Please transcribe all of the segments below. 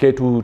K2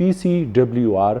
PCWR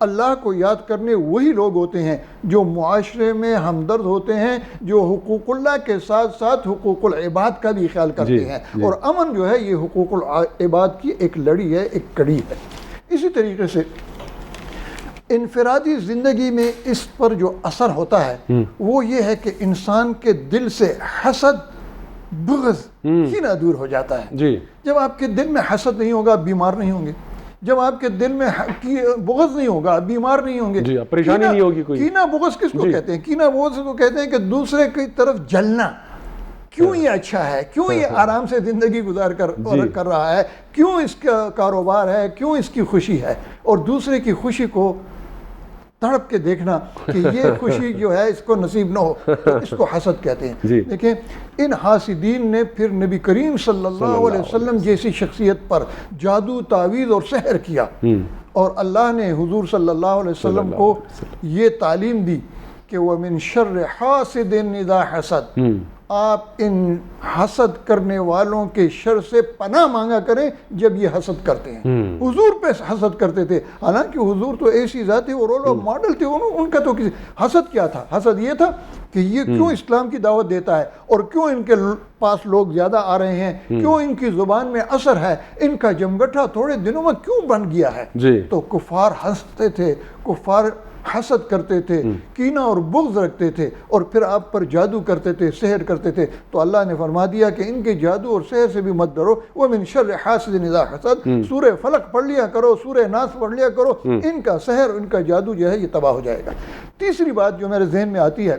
اللہ کو یاد کرنے وہی لوگ ہوتے ہیں جو معاشرے میں ہمدرد ہوتے ہیں, جو حقوق اللہ کے ساتھ ساتھ حقوق العباد کا بھی خیال کرتے ہیں. اور امن جو ہے یہ حقوق العباد کی ایک لڑی ہے, ایک کڑی ہے. اسی طریقے سے انفرادی زندگی میں اس پر جو اثر ہوتا ہے وہ یہ ہے کہ انسان کے دل سے حسد, بغض, کینہ دور ہو جاتا ہے. جب آپ کے دل میں حسد نہیں ہوگا, بیمار نہیں ہوں گے. جب آپ کے دل میں بغض نہیں ہوگا, بیمار نہیں ہوں گے. پریشانی نہیں ہوگی کوئی. کینہ بغض کس کو کہتے ہیں؟ کینہ بغض کو کہتے ہیں کہ دوسرے کی طرف جلنا. کیوں یہ اچھا ہے, کیوں یہ آرام سے زندگی گزار کر رہا ہے, کیوں اس کا کاروبار ہے, کیوں اس کی خوشی ہے, اور دوسرے کی خوشی کو تڑپ کے دیکھنا کہ یہ خوشی جو ہے اس کو نصیب نہ ہو, تو اس کو حسد کہتے ہیں. دیکھیں ان حاسدین نے پھر نبی کریم صلی اللہ علیہ وسلم جیسی شخصیت پر جادو, تعویذ اور سحر کیا, اور اللہ نے حضور صلی اللہ علیہ وسلم کو یہ تعلیم دی کہ وَمِن شَرِّ حَاسِدٍ اِذَا حَسَد, آپ ان حسد کرنے والوں کے شر سے پناہ مانگا کریں جب یہ حسد کرتے ہیں. حضور پہ حسد کرتے تھے, حالانکہ حضور تو ایسی ذات تھی, وہ رول آف ماڈل تھے, ان کا تو کسی حسد کیا تھا؟ حسد یہ تھا کہ یہ کیوں اسلام کی دعوت دیتا ہے, اور کیوں ان کے پاس لوگ زیادہ آ رہے ہیں, کیوں ان کی زبان میں اثر ہے, ان کا جمگٹھا تھوڑے دنوں میں کیوں بن گیا ہے. تو کفار ہنستے تھے, کفار حسد کرتے تھے, کینہ اور بغض رکھتے تھے, اور پھر آپ پر جادو کرتے تھے, سحر کرتے تھے. تو اللہ نے فرما دیا کہ ان کے جادو اور سحر سے بھی مت ڈرو. وَمِن شَرِّ حَاسِدٍ اِذَا حَسَد, سورہ فلق پڑھ لیا کرو, سورہ ناس پڑھ لیا کرو, ان کا سحر, ان کا جادو جو ہے یہ تباہ ہو جائے گا. تیسری بات جو میرے ذہن میں آتی ہے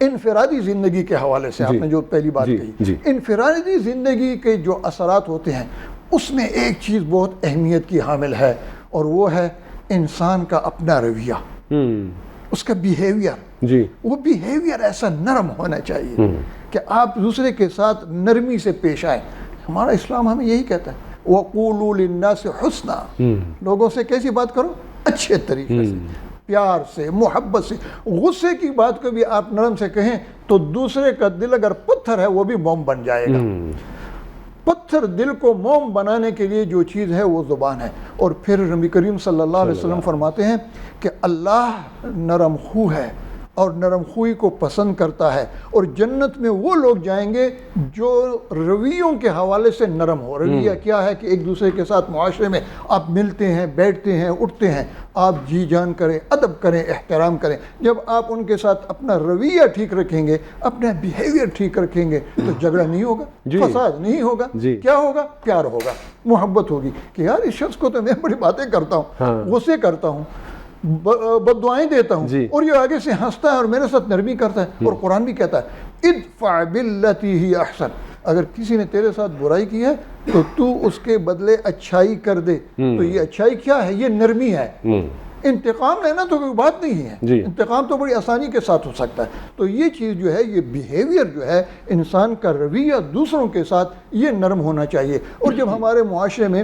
انفرادی زندگی کے حوالے سے, آپ نے جو پہلی بات کہی, انفرادی زندگی کے جو اثرات ہوتے ہیں اس میں ایک چیز بہت اہمیت کی حامل ہے, اور وہ ہے انسان کا اپنا رویہ, اس کا بیہیویئر. وہ بیہیویئر ایسا نرم ہونا چاہیے کہ آپ دوسرے کے ساتھ نرمی سے پیش آئیں. ہمارا اسلام ہمیں یہی کہتا ہے وَقُولُوا لِلنَّاسِ حُسْنًا, لوگوں سے کیسی بات کرو؟ اچھے طریقے سے, پیار سے, محبت سے. غصے کی بات کو بھی آپ نرم سے کہیں تو دوسرے کا دل اگر پتھر ہے وہ بھی موم بن جائے گا. پتھر دل کو موم بنانے کے لیے جو چیز ہے وہ زبان ہے. اور پھر نبی کریم صلی اللہ علیہ وسلم فرماتے ہیں کہ اللہ نرم خو ہے اور نرم خوئی کو پسند کرتا ہے, اور جنت میں وہ لوگ جائیں گے جو رویوں کے حوالے سے نرم ہو. رویہ کیا ہے کہ ایک دوسرے کے ساتھ معاشرے میں آپ ملتے ہیں, بیٹھتے ہیں, اٹھتے ہیں, آپ جی جان کریں, ادب کریں, احترام کریں. جب آپ ان کے ساتھ اپنا رویہ ٹھیک رکھیں گے, اپنا بیہیویئر ٹھیک رکھیں گے, تو جھگڑا نہیں ہوگا, فساد نہیں ہوگا. کیا ہوگا؟ پیار ہوگا, محبت ہوگی کہ یار اس شخص کو تو میں بڑی باتیں کرتا ہوں, غصے کرتا ہوں, بد دعائیں دیتا ہوں, اور یہ آگے سے ہنستا ہے اور میرے ساتھ نرمی کرتا ہے. اور قرآن بھی کہتا ہے ادفع باللتی ہی احسن, اگر کسی نے تیرے ساتھ برائی کی ہے تو تو اس کے بدلے اچھائی کر دے. تو یہ اچھائی کیا ہے؟ یہ نرمی ہے. انتقام لینا تو کوئی بات نہیں ہے, انتقام تو بڑی آسانی کے ساتھ ہو سکتا ہے. تو یہ چیز جو ہے, یہ بیہیویئر جو ہے, انسان کا رویہ دوسروں کے ساتھ یہ نرم ہونا چاہیے. اور جب ہمارے معاشرے میں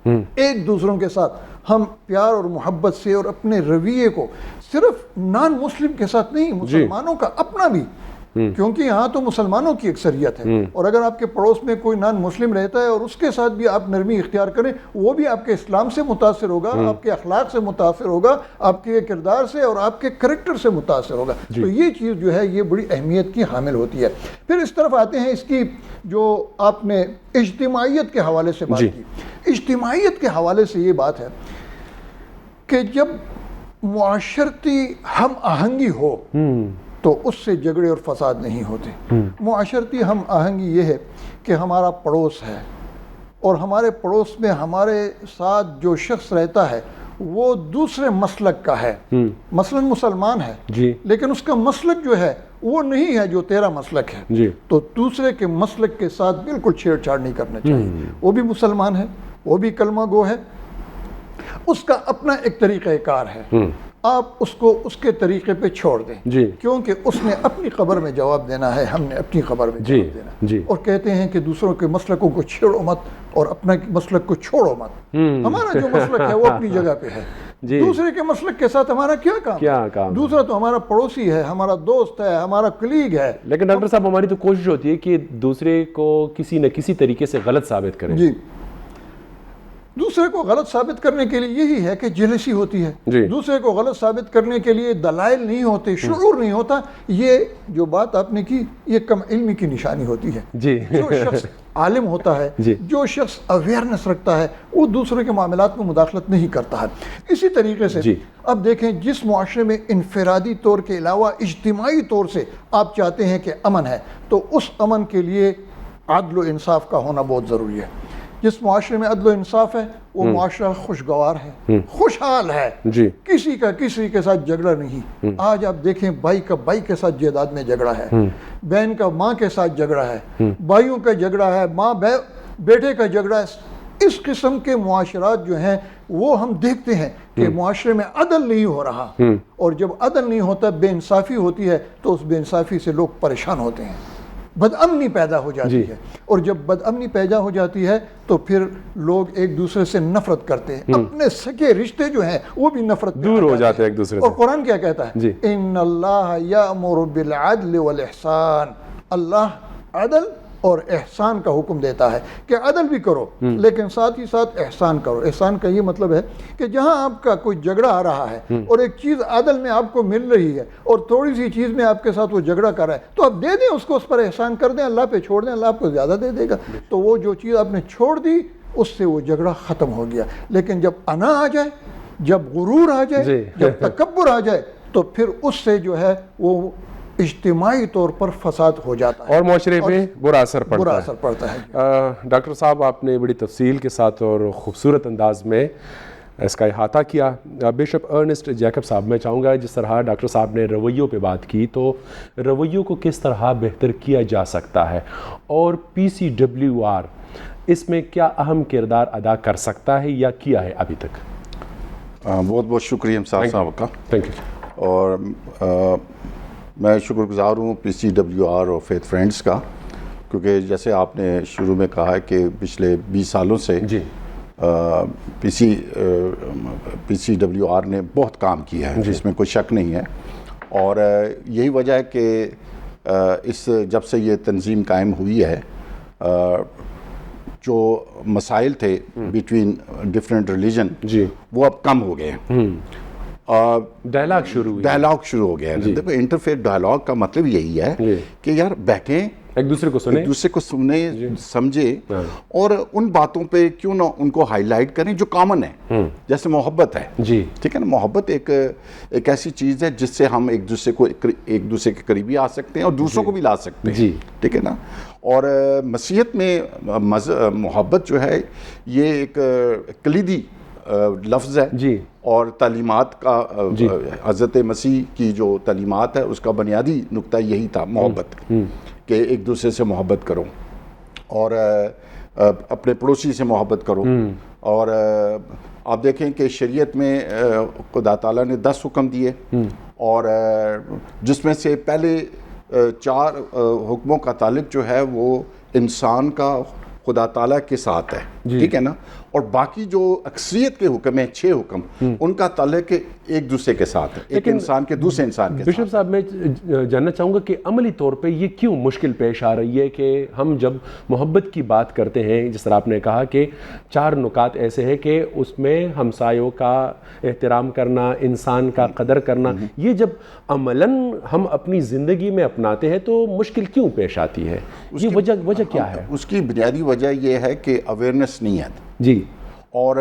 ایک دوسروں کے ساتھ ہم پیار اور محبت سے اور اپنے رویے کو صرف نان مسلم کے ساتھ نہیں, مسلمانوں کا اپنا بھی, کیونکہ یہاں تو مسلمانوں کی اکثریت ہے, اور اگر آپ کے پڑوس میں کوئی نان مسلم رہتا ہے اور اس کے ساتھ بھی آپ نرمی اختیار کریں, وہ بھی آپ کے اسلام سے متاثر ہوگا, آپ کے اخلاق سے متاثر ہوگا, آپ کے کردار سے اور آپ کے کریکٹر سے متاثر ہوگا. تو یہ چیز جو ہے یہ بڑی اہمیت کی حامل ہوتی ہے. پھر اس طرف آتے ہیں اس کی جو آپ نے اجتماعیت کے حوالے سے بات کی. اجتماعیت کے حوالے سے یہ بات ہے کہ جب معاشرتی ہم آہنگی ہو تو اس سے جھگڑے اور فساد نہیں ہوتے. معاشرتی ہم آہنگی یہ ہے کہ ہمارا پڑوس ہے, اور ہمارے پڑوس میں ہمارے ساتھ جو شخص رہتا ہے وہ دوسرے مسلک کا ہے, مثلا مسلمان ہے, لیکن اس کا مسلک جو ہے وہ نہیں ہے جو تیرا مسلک ہے, تو دوسرے کے مسلک کے ساتھ بالکل چھیڑ چھاڑ نہیں کرنا چاہیے. وہ بھی مسلمان ہے, وہ بھی کلمہ گو ہے, اس کا اپنا ایک طریقہ کار ہے, آپ اس کو اس کے طریقے پہ چھوڑ دیں, کیونکہ اس نے اپنی قبر میں جواب دینا ہے, ہم نے اپنی قبر میں جواب دینا. اور کہتے ہیں کہ دوسروں کے مسلکوں کو چھیڑو مت اور اپنا مسلک کو چھوڑو مت. ہمارا جو مسلک ہے وہ اپنی جگہ پہ ہے, دوسرے کے مسلک کے ساتھ ہمارا کیا کام؟ دوسرا تو ہمارا پڑوسی ہے, ہمارا دوست ہے, ہمارا کلیگ ہے. لیکن ڈاکٹر صاحب ہماری تو کوشش ہوتی ہے کہ دوسرے کو کسی نہ کسی طریقے سے غلط ثابت کریں. دوسرے کو غلط ثابت کرنے کے لیے یہی ہے کہ جیلسی ہوتی ہے، جی۔ دوسرے کو غلط ثابت کرنے کے لیے دلائل نہیں ہوتے، شعور نہیں ہوتا. یہ جو بات آپ نے کی یہ کم علمی کی نشانی ہوتی ہے. جی جو شخص عالم ہوتا ہے، جی۔ جو شخص اویئرنس رکھتا ہے، وہ دوسرے کے معاملات میں مداخلت نہیں کرتا ہے. اسی طریقے سے جی۔ اب دیکھیں جس معاشرے میں انفرادی طور کے علاوہ اجتماعی طور سے آپ چاہتے ہیں کہ امن ہے، تو اس امن کے لیے عدل و انصاف کا ہونا بہت ضروری ہے. جس معاشرے میں عدل و انصاف ہے وہ معاشرہ خوشگوار ہے، خوشحال ہے، جی۔ کسی کا کسی کے ساتھ جھگڑا نہیں. آج آپ دیکھیں بھائی کا بھائی کے ساتھ جائیداد میں جھگڑا ہے، بہن کا ماں کے ساتھ جھگڑا ہے، بھائیوں کا جھگڑا ہے، ماں بیٹے کا جھگڑا ہے. اس قسم کے معاشرات جو ہیں وہ ہم دیکھتے ہیں کہ معاشرے میں عدل نہیں ہو رہا، اور جب عدل نہیں ہوتا، بے انصافی ہوتی ہے، تو اس بے انصافی سے لوگ پریشان ہوتے ہیں، بد امنی پیدا ہو جاتی ہے. اور جب بد امنی پیدا ہو جاتی ہے تو پھر لوگ ایک دوسرے سے نفرت کرتے ہیں، اپنے سگے رشتے جو ہیں وہ بھی نفرت دور ہو جاتے ہیں ایک دوسرے سے. اور قرآن کیا کہتا ہے؟ ان اللہ یأمر بالعدل والاحسان. اللہ عدل اور احسان کا حکم دیتا ہے کہ عدل بھی کرو لیکن ساتھ ہی ساتھ احسان کرو. احسان کا یہ مطلب ہے کہ جہاں آپ کا کوئی جھگڑا آ رہا ہے اور ایک چیز عدل میں آپ کو مل رہی ہے اور تھوڑی سی چیز میں آپ کے ساتھ وہ جھگڑا کر رہا ہے، تو آپ دے دیں اس کو، اس پر احسان کر دیں، اللہ پہ چھوڑ دیں، اللہ آپ کو زیادہ دے دے گا. تو وہ جو چیز آپ نے چھوڑ دی اس سے وہ جھگڑا ختم ہو گیا. لیکن جب انا آ جائے، جب غرور آ جائے، جب تکبر آ جائے، تو پھر اس سے جو ہے وہ اجتماعی طور پر فساد ہو جاتا ہے اور معاشرے پہ برا اثر پڑتا ہے. ڈاکٹر صاحب آپ نے بڑی تفصیل کے ساتھ اور خوبصورت انداز میں اس کا احاطہ کیا. بشپ ارنسٹ جیکب صاحب، میں چاہوں گا جس طرح ڈاکٹر صاحب نے رویوں پہ بات کی، تو رویوں کو کس طرح بہتر کیا جا سکتا ہے اور PCWR اس میں کیا اہم کردار ادا کر سکتا ہے یا کیا ہے ابھی تک؟ بہت بہت شکریہ امساک صاحب کا. Thank you. اور میں شکر گزار ہوں PCWR اور فیتھ فرینڈز کا، کیونکہ جیسے آپ نے شروع میں کہا کہ پچھلے 20 سالوں سے جی PCWR نے بہت کام کیا ہے، اس میں کوئی شک نہیں ہے. اور یہی وجہ ہے کہ جب سے یہ تنظیم قائم ہوئی ہے، جو مسائل تھے بٹوین ڈفرینٹ ریلیجن وہ اب کم ہو گئے ہیں. ڈائلاگ شروع ہو گیا ہے. دیکھو انٹرفیتھ ڈائلاگ کا مطلب یہی ہے کہ یار بیٹھیں، ایک دوسرے کو سنیں سمجھیں، اور ان باتوں پہ کیوں نہ ان کو ہائی لائٹ کریں جو کامن ہے. جیسے محبت ہے، ٹھیک ہے نا. محبت ایک ایسی چیز ہے جس سے ہم ایک دوسرے کے قریبی آ سکتے ہیں اور دوسروں کو بھی لا سکتے ہیں، ٹھیک ہے نا. اور مسیحیت میں محبت جو ہے یہ ایک کلیدی لفظ ہے، اور تعلیمات کا حضرت مسیح کی جو تعلیمات ہے اس کا بنیادی نقطہ یہی تھا، محبت، کہ ایک دوسرے سے محبت کرو اور اپنے پڑوسی سے محبت کرو. اور آپ دیکھیں کہ شریعت میں خدا تعالیٰ نے 10 حکم دیے، اور جس میں سے پہلے 4 حکموں کا تعلق جو ہے وہ انسان کا خدا تعالیٰ کے ساتھ ہے، ٹھیک ہے نا. اور باقی جو اکثریت کے حکم ہیں 6 حکم ان کا تعلق ایک دوسرے کے ساتھ ہے، ایک انسان کے دوسرے انسان کے ساتھ. بشپ صاحب میں جاننا چاہوں گا کہ عملی طور پہ یہ کیوں مشکل پیش آ رہی ہے کہ ہم جب محبت کی بات کرتے ہیں، جس طرح آپ نے کہا کہ 4 نکات ایسے ہیں کہ اس میں ہمسایوں کا احترام کرنا، انسان کا قدر کرنا، یہ جب عملاً ہم اپنی زندگی میں اپناتے ہیں تو مشکل کیوں پیش آتی ہے؟ یہ وجہ کیا ہے؟ اس کی بنیادی وجہ یہ ہے کہ اویئرنیس نہیں ہے. اور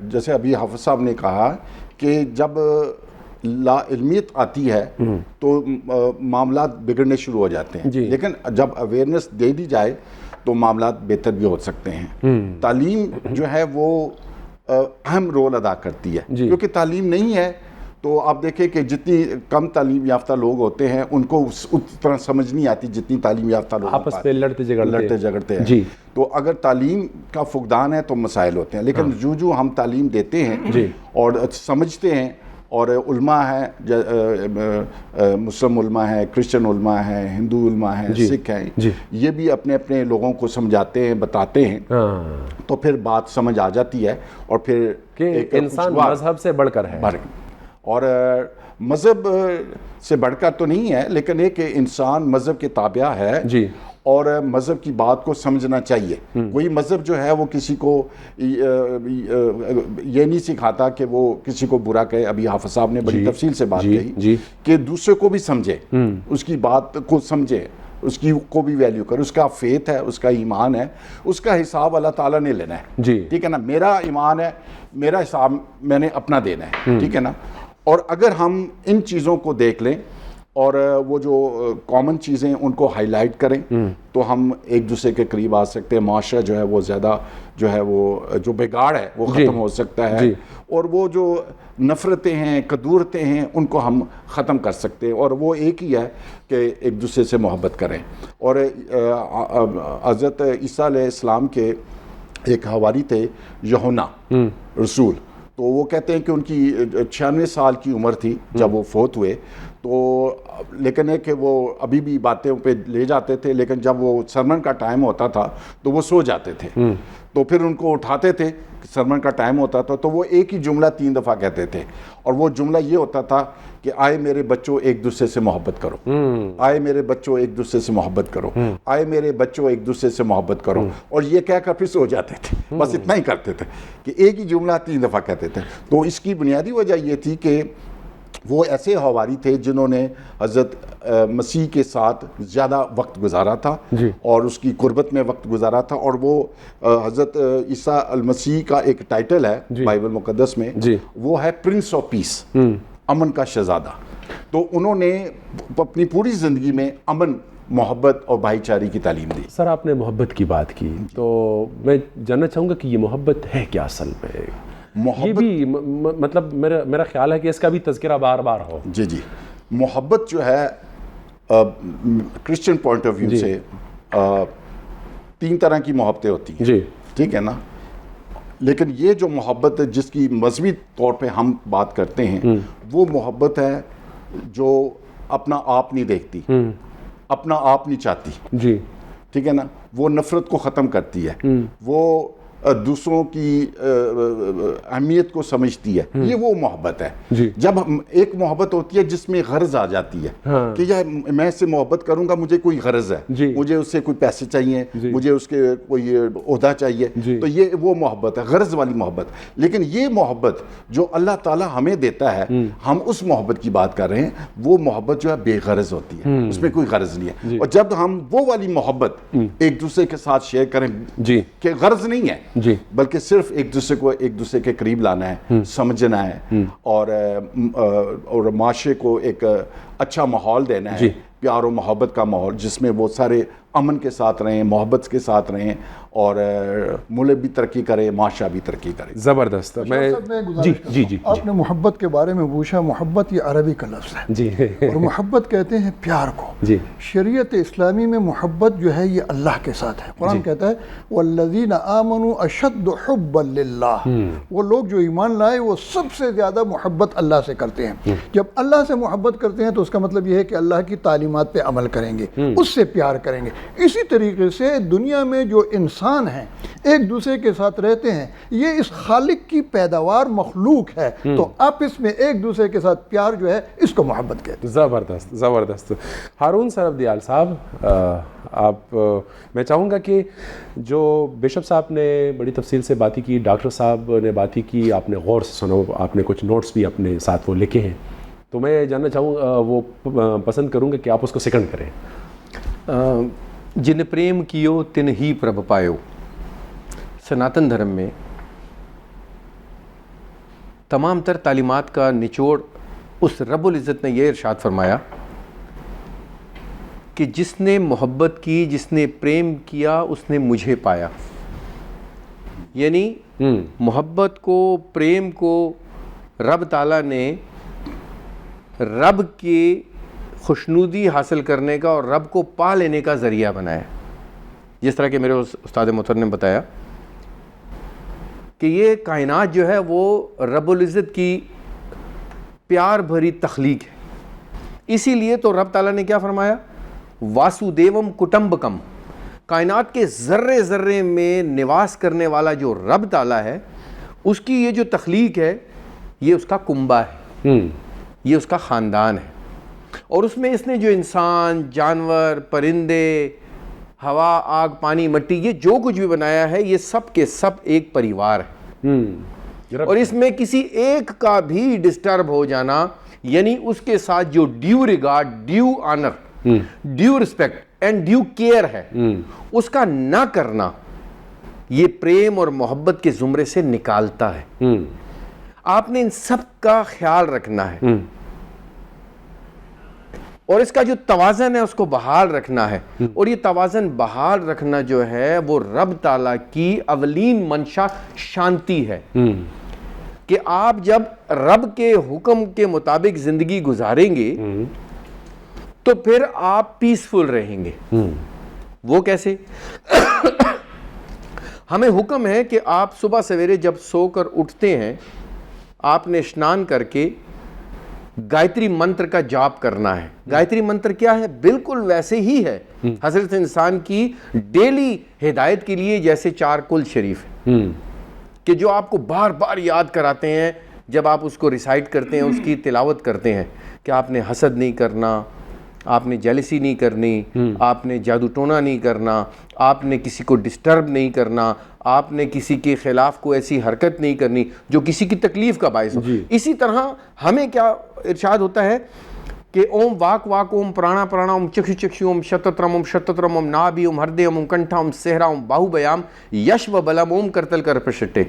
جیسے ابھی حافظ صاحب نے کہا کہ جب لا علمیت آتی ہے تو معاملات بگڑنے شروع ہو جاتے ہیں، لیکن جب اویئرنیس دے دی جائے تو معاملات بہتر بھی ہو سکتے ہیں. تعلیم جو ہے وہ اہم رول ادا کرتی ہے، کیونکہ تعلیم نہیں ہے تو آپ دیکھیں کہ جتنی کم تعلیم یافتہ لوگ ہوتے ہیں ان کو اس طرح سمجھ نہیں آتی جتنی تعلیم یافتہ لوگ آپس میں لڑتے جھگڑتے ہیں. تو اگر تعلیم کا فقدان ہے تو مسائل ہوتے ہیں، لیکن جو ہم تعلیم دیتے ہیں اور سمجھتے ہیں، اور علماء ہیں، مسلم علماء ہیں، کرسچن علماء ہیں، ہندو علماء ہیں، سکھ ہیں، یہ بھی اپنے اپنے لوگوں کو سمجھاتے ہیں، بتاتے ہیں، تو پھر بات سمجھ آ جاتی ہے. اور پھر کہ انسان مذہب سے بڑھ کر ہے، اور مذہب سے بڑھ کر تو نہیں ہے، لیکن ایک انسان مذہب کے تابع ہے اور مذہب کی بات کو سمجھنا چاہیے. کوئی مذہب جو ہے وہ کسی کو یہ نہیں سکھاتا کہ وہ کسی کو برا کہے. ابھی حافظ صاحب نے بڑی تفصیل سے بات کہی کہ دوسرے کو بھی سمجھے, اس کی بات کو سمجھے, اس کی کو بھی ویلیو کرے. اس کا فیتھ ہے, اس کا ایمان ہے, اس کا حساب اللہ تعالیٰ نے لینا ہے. ٹھیک ہے نا, میرا ایمان ہے, میرا حساب میں نے اپنا دینا ہے. ٹھیک ہے نا. اور اگر ہم ان چیزوں کو دیکھ لیں اور وہ جو کامن چیزیں ان کو ہائی لائٹ کریں تو ہم ایک دوسرے کے قریب آ سکتے ہیں. معاشرہ جو ہے وہ زیادہ جو ہے وہ جو بگاڑ ہے وہ ختم ہو سکتا ہے, اور وہ جو نفرتیں ہیں, کدورتیں ہیں, ان کو ہم ختم کر سکتے ہیں. اور وہ ایک ہی ہے کہ ایک دوسرے سے محبت کریں. اور حضرت عیسیٰ علیہ السلام کے ایک حواری تھے یوحنا رسول, تو وہ کہتے ہیں کہ ان کی 96 سال کی عمر تھی جب وہ فوت ہوئے. تو لیکن ہے کہ وہ ابھی بھی باتیں پہ لے جاتے تھے, لیکن جب وہ سرمن کا ٹائم ہوتا تھا تو وہ سو جاتے تھے. تو پھر ان کو اٹھاتے تھے, سرمن کا ٹائم ہوتا تھا تو وہ ایک ہی جملہ 3 دفعہ کہتے تھے, اور وہ جملہ یہ ہوتا تھا کہ آئے میرے بچوں ایک دوسرے سے محبت کرو, آئے میرے بچوں ایک دوسرے سے محبت کرو, آئے میرے بچوں ایک دوسرے سے محبت کرو. اور یہ کہہ کر پھر سو جاتے تھے. بس اتنا ہی کرتے تھے کہ ایک ہی جملہ 3 دفعہ کہتے تھے. تو اس کی بنیادی وجہ یہ تھی کہ وہ ایسے حواری تھے جنہوں نے حضرت مسیح کے ساتھ زیادہ وقت گزارا تھا اور اس کی قربت میں وقت گزارا تھا. اور وہ حضرت عیسیٰ المسیح کا ایک ٹائٹل ہے بائبل مقدس میں, وہ ہے پرنس آف پیس, امن کا شہزادہ. تو انہوں نے اپنی پوری زندگی میں امن, محبت اور بھائی چارے کی تعلیم دی. سر آپ نے محبت کی بات کی, تو میں جاننا چاہوں گا کہ یہ محبت ہے کیا اصل میں؟ یہ بھی مطلب میرا خیال ہے کہ اس کا بھی تذکرہ بار بار ہو. جی محبت جو ہے کرسچن پوائنٹ آف ویو سے 3 طرح کی محبتیں ہوتی ہیں. ٹھیک ہے نا. لیکن یہ جو محبت جس کی مذہبی طور پہ ہم بات کرتے ہیں, وہ محبت ہے جو اپنا آپ نہیں دیکھتی, اپنا آپ نہیں چاہتی. ٹھیک ہے نا. وہ نفرت کو ختم کرتی ہے, وہ دوسروں کی اہمیت کو سمجھتی ہے. یہ وہ محبت ہے. جب ایک محبت ہوتی ہے جس میں غرض آ جاتی ہے کہ یار میں اس سے محبت کروں گا, مجھے کوئی غرض ہے, مجھے اس سے کوئی پیسے چاہیے, مجھے اس کے کوئی عہدہ چاہیے, تو یہ وہ محبت ہے, غرض والی محبت. لیکن یہ محبت جو اللہ تعالیٰ ہمیں دیتا ہے, ہم اس محبت کی بات کر رہے ہیں. وہ محبت جو ہے بے غرض ہوتی ہے, اس میں کوئی غرض نہیں ہے. اور جب ہم وہ والی محبت ایک دوسرے کے ساتھ شیئر کریں کہ غرض نہیں ہے, بلکہ صرف ایک دوسرے کو ایک دوسرے کے قریب لانا ہے, سمجھنا ہے, اور معاشرے کو ایک اچھا ماحول دینا ہے, پیار و محبت کا ماحول جس میں وہ سارے امن کے ساتھ رہیں, محبت کے ساتھ رہیں, اور ملک بھی ترقی کرے, معاشرہ بھی ترقی کرے. زبردست. جی آپ نے محبت کے بارے میں پوچھا. محبت یہ عربی کا لفظ ہے, اور محبت کہتے ہیں پیار کو. شریعت اسلامی میں محبت جو ہے یہ اللہ کے ساتھ ہے. قرآن کہتا ہے والذین آمنوا اشد حبا للہ, وہ لوگ جو ایمان لائے وہ سب سے زیادہ محبت اللہ سے کرتے ہیں. جب اللہ سے محبت کرتے ہیں تو اس کا مطلب یہ ہے کہ اللہ کی تعلیمات پہ عمل کریں گے, اس سے پیار کریں گے. اسی طریقے سے دنیا میں جو انسان ہیں ایک دوسرے کے ساتھ رہتے ہیں, یہ اس خالق کی پیداوار مخلوق ہے, تو آپس میں ایک دوسرے کے ساتھ پیار جو ہے اس کو محبت کہتے ہیں. زبردست زبردست. ہارون سرفدیال صاحب, آپ میں چاہوں گا کہ جو بشپ صاحب نے بڑی تفصیل سے باتیں کی, ڈاکٹر صاحب نے باتیں کی, آپ نے غور سے سنا, آپ نے کچھ نوٹس بھی اپنے ساتھ وہ لکھے ہیں, تو میں جاننا چاہوں وہ پسند کروں گا کہ آپ اس کو سیکنڈ کریں. جن پریم کیو تن ہی پرب پایو. سناتن دھرم میں تمام تر تعلیمات کا نچوڑ اس رب العزت نے یہ ارشاد فرمایا کہ جس نے محبت کی, جس نے پریم کیا, اس نے مجھے پایا. یعنی محبت کو, پریم کو رب تعالیٰ نے رب کی خوشنودی حاصل کرنے کا اور رب کو پا لینے کا ذریعہ بنایا. جس طرح کہ میرے استاد محترم نے بتایا کہ یہ کائنات جو ہے وہ رب العزت کی پیار بھری تخلیق ہے. اسی لیے تو رب تعالیٰ نے کیا فرمایا, واسودیوم کٹمبکم. کائنات کے ذرے ذرے میں نواس کرنے والا جو رب تعالیٰ ہے, اس کی یہ جو تخلیق ہے یہ اس کا کنبہ ہے, یہ اس کا خاندان ہے. اور اس میں اس نے جو انسان, جانور, پرندے, ہوا آگ پانی مٹی یہ جو کچھ بھی بنایا ہے یہ سب کے سب ایک پریوار ہے اور اس میں کسی ایک کا بھی ڈسٹرب ہو جانا یعنی اس کے ساتھ جو due regard due owner due respect and due care ہے اس کا نہ کرنا یہ پریم اور محبت کے زمرے سے نکالتا ہے. آپ نے ان سب کا خیال رکھنا ہے اور اس کا جو توازن ہے اس کو بحال رکھنا ہے اور یہ توازن بحال رکھنا جو ہے وہ رب تعالیٰ کی اولین منشا شانتی ہے کہ آپ جب رب کے حکم کے مطابق زندگی گزاریں گے تو پھر آپ پیسفل رہیں گے. وہ کیسے؟ ہمیں حکم ہے کہ آپ صبح سویرے جب سو کر اٹھتے ہیں آپ نے اسنان کر کے گایتری منتر کا جاپ کرنا ہے. گایتری منتر کیا ہے؟ بالکل ویسے ہی ہے حضرت انسان کی ڈیلی ہدایت کے لیے جیسے 4 کل شریف ہے کہ جو آپ کو بار بار یاد کراتے ہیں جب آپ اس کو ریسائٹ کرتے ہیں اس کی تلاوت کرتے ہیں کہ آپ نے حسد نہیں کرنا, آپ نے جیلسی نہیں کرنی, آپ نے جادو ٹونا نہیں کرنا, آپ نے کسی کو ڈسٹرب نہیں کرنا, آپ نے کسی کے خلاف کوئی ایسی حرکت نہیں کرنی جو کسی کی تکلیف کا باعث ہو. اسی طرح ہمیں کیا ارشاد ہوتا ہے کہ اوم واک واک اوم پرانا پرانا اوم چکشو چکشو اوم شتترم اوم نابی اوم ہردے اوم کنٹھا اوم سہرا اوم باہو بیام یش و بلم اوم کرتل کر پشٹے.